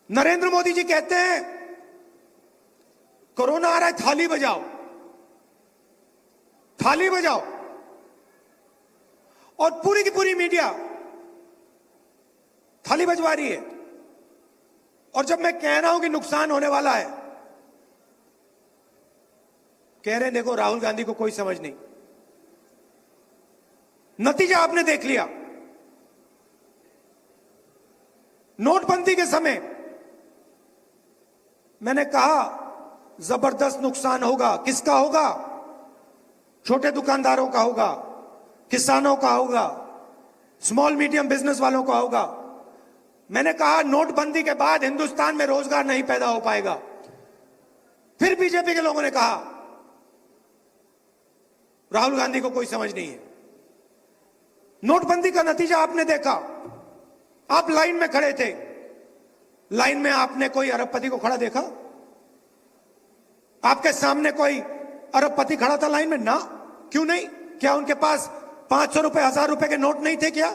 नरेंद्र मोदी जी कहते हैं कोरोना आ रहा है, थाली बजाओ, थाली बजाओ। और पूरी की पूरी मीडिया थाली बजवा रही है। और जब मैं कह रहा हूं कि नुकसान होने वाला है, कह रहे हैं देखो राहुल गांधी को कोई समझ नहीं। नतीजा आपने देख लिया। नोटबंदी के समय मैंने कहा जबरदस्त नुकसान होगा। किसका होगा? छोटे दुकानदारों का होगा, किसानों का होगा, स्मॉल मीडियम बिजनेस वालों का होगा। मैंने कहा नोटबंदी के बाद हिंदुस्तान में रोजगार नहीं पैदा हो पाएगा। फिर बीजेपी के लोगों ने कहा राहुल गांधी को कोई समझ नहीं है। नोटबंदी का नतीजा आपने देखा। आप लाइन में खड़े थे, लाइन में आपने कोई अरबपति को खड़ा देखा? आपके सामने कोई अरबपति खड़ा था लाइन में? ना, क्यों नहीं? क्या उनके पास 500 रुपए 1000 रुपए के नोट नहीं थे क्या?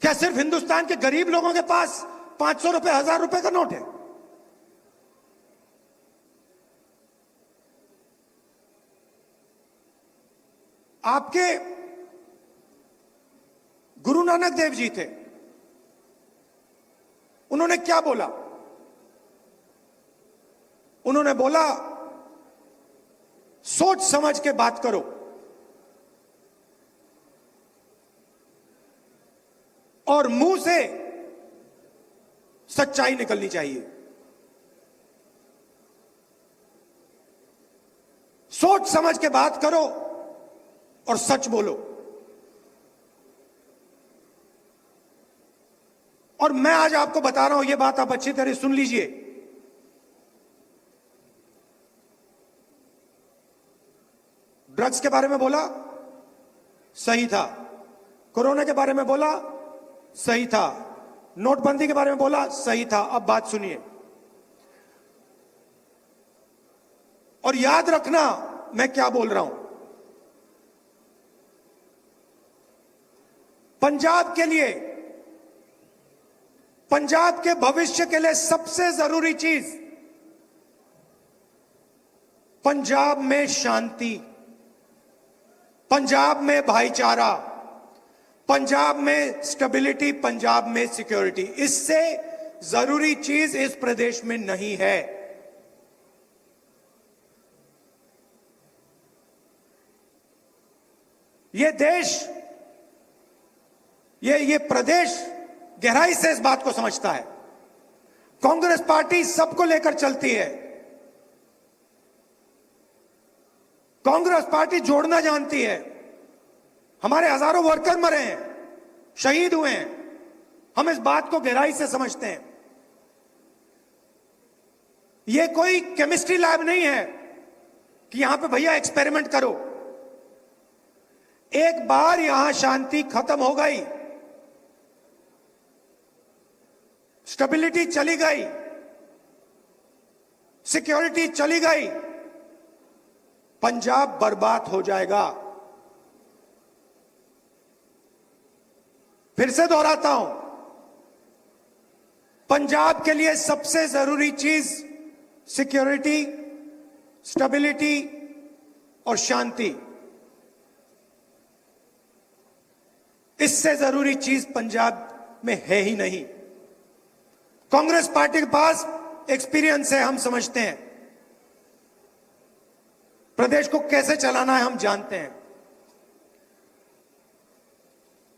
क्या सिर्फ हिंदुस्तान के गरीब लोगों के पास 500 रुपए 1000 रुपए का नोट है? आपके गुरु नानक देव जी थे, उन्होंने क्या बोला? उन्होंने बोला सोच समझ के बात करो। और मुंह से सच्चाई निकलनी चाहिए। सोच समझ के बात करो और सच बोलो। और मैं आज आपको बता रहा हूं, यह बात आप अच्छी तरह सुन लीजिए। ड्रग्स के बारे में बोला, सही था। कोरोना के बारे में बोला, सही था। नोटबंदी के बारे में बोला, सही था। अब बात सुनिए और याद रखना मैं क्या बोल रहा हूं। पंजाब के लिए, पंजाब के भविष्य के लिए सबसे जरूरी चीज पंजाब में शांति, पंजाब में भाईचारा, पंजाब में स्टेबिलिटी, पंजाब में सिक्योरिटी। इससे जरूरी चीज इस प्रदेश में नहीं है। यह देश, ये प्रदेश गहराई से इस बात को समझता है। कांग्रेस पार्टी सबको लेकर चलती है। कांग्रेस पार्टी जोड़ना जानती है। हमारे हजारों वर्कर मरे हैं, शहीद हुए हैं। हम इस बात को गहराई से समझते हैं। यह कोई केमिस्ट्री लैब नहीं है कि यहां पे भैया एक्सपेरिमेंट करो। एक बार यहां शांति खत्म हो गई, स्टेबिलिटी चली गई, सिक्योरिटी चली गई, पंजाब बर्बाद हो जाएगा। फिर से दोहराता हूं, पंजाब के लिए सबसे जरूरी चीज सिक्योरिटी, स्टेबिलिटी और शांति। इससे जरूरी चीज पंजाब में है ही नहीं। कांग्रेस पार्टी के पास एक्सपीरियंस है, हम समझते हैं प्रदेश को कैसे चलाना है, हम जानते हैं।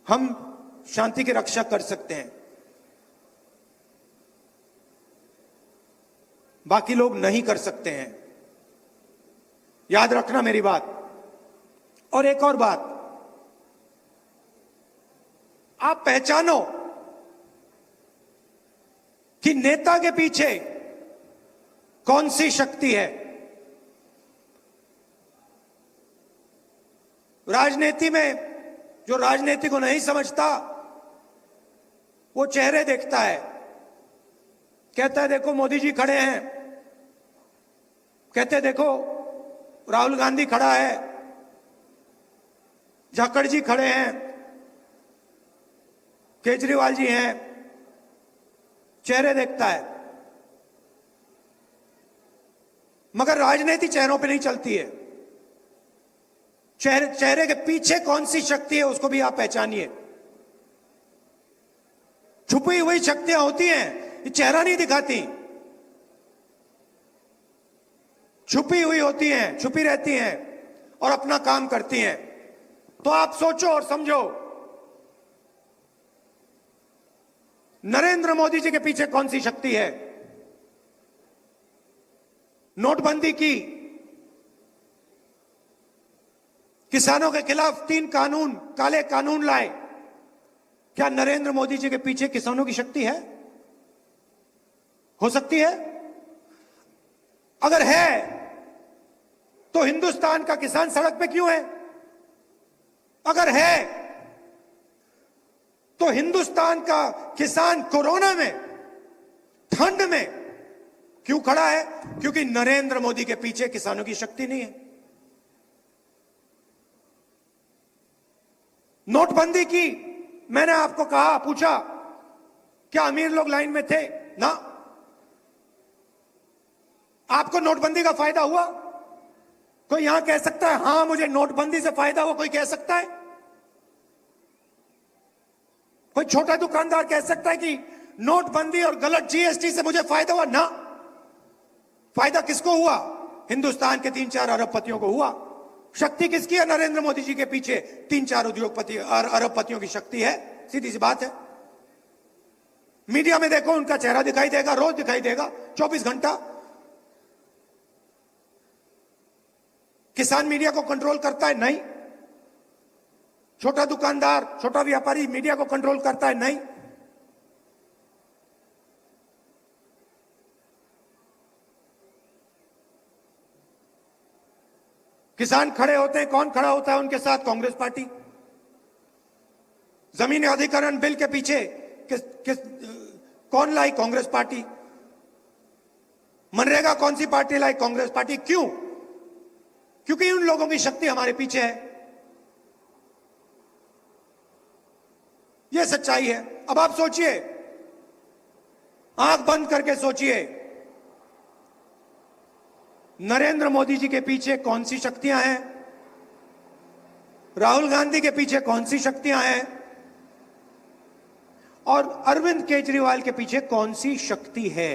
हम शांति की रक्षा कर सकते हैं, बाकी लोग नहीं कर सकते हैं। याद रखना मेरी बात। और एक और बात, आप पहचानो कि नेता के पीछे कौन सी शक्ति है। राजनीति में जो राजनीति को नहीं समझता वो चेहरे देखता है, कहता है देखो मोदी जी खड़े हैं, कहते हैं देखो राहुल गांधी खड़ा है, झाकड़ जी खड़े हैं, केजरीवाल जी हैं, चेहरे देखता है, मगर राजनीति चेहरों पे नहीं चलती है। चेहरे के पीछे कौन सी शक्ति है उसको भी आप पहचानिए। छुपी हुई शक्तियां होती हैं, ये चेहरा नहीं दिखाती, छुपी हुई होती हैं, छुपी रहती हैं और अपना काम करती हैं। तो आप सोचो और समझो, नरेंद्र मोदी जी के पीछे कौन सी शक्ति है? नोटबंदी की, किसानों के खिलाफ 3 कानून, काले कानून लाए। क्या नरेंद्र मोदी जी के पीछे किसानों की शक्ति है? हो सकती है? अगर है तो हिंदुस्तान का किसान सड़क पे क्यों है? अगर है तो हिंदुस्तान का किसान कोरोना में, ठंड में क्यों खड़ा है? क्योंकि नरेंद्र मोदी के पीछे किसानों की शक्ति नहीं है। नोटबंदी की, मैंने आपको कहा, पूछा क्या अमीर लोग लाइन में थे? ना। आपको नोटबंदी का फायदा हुआ? कोई यहां कह सकता है हां मुझे नोटबंदी से फायदा हुआ? कोई कह सकता है? कोई छोटा दुकानदार कह सकता है कि नोटबंदी और गलत जीएसटी से मुझे फायदा हुआ? ना। फायदा किसको हुआ? हिंदुस्तान के 3-4 अरबपतियों को हुआ। शक्ति किसकी है? नरेंद्र मोदी जी के पीछे 3-4 उद्योगपति और अरबपतियों की शक्ति है। सीधी सी बात है। मीडिया में देखो, उनका चेहरा दिखाई देगा, रोज दिखाई देगा, 24 घंटा। किसान मीडिया को कंट्रोल करता है? नहीं। छोटा दुकानदार, छोटा व्यापारी मीडिया को कंट्रोल करता है? नहीं। किसान खड़े होते हैं, कौन खड़ा होता है उनके साथ? कांग्रेस पार्टी। जमीन अधिग्रहण बिल के पीछे कौन लाई? कांग्रेस पार्टी। मनरेगा कौन सी पार्टी लाई? कांग्रेस पार्टी। क्यों? क्योंकि उन लोगों की शक्ति हमारे पीछे है। यह सच्चाई है। अब आप सोचिए, आंख बंद करके सोचिए, नरेंद्र मोदी जी के पीछे कौन सी शक्तियां हैं? राहुल गांधी के पीछे कौन सी शक्तियां हैं? और अरविंद केजरीवाल के पीछे कौन सी शक्ति है?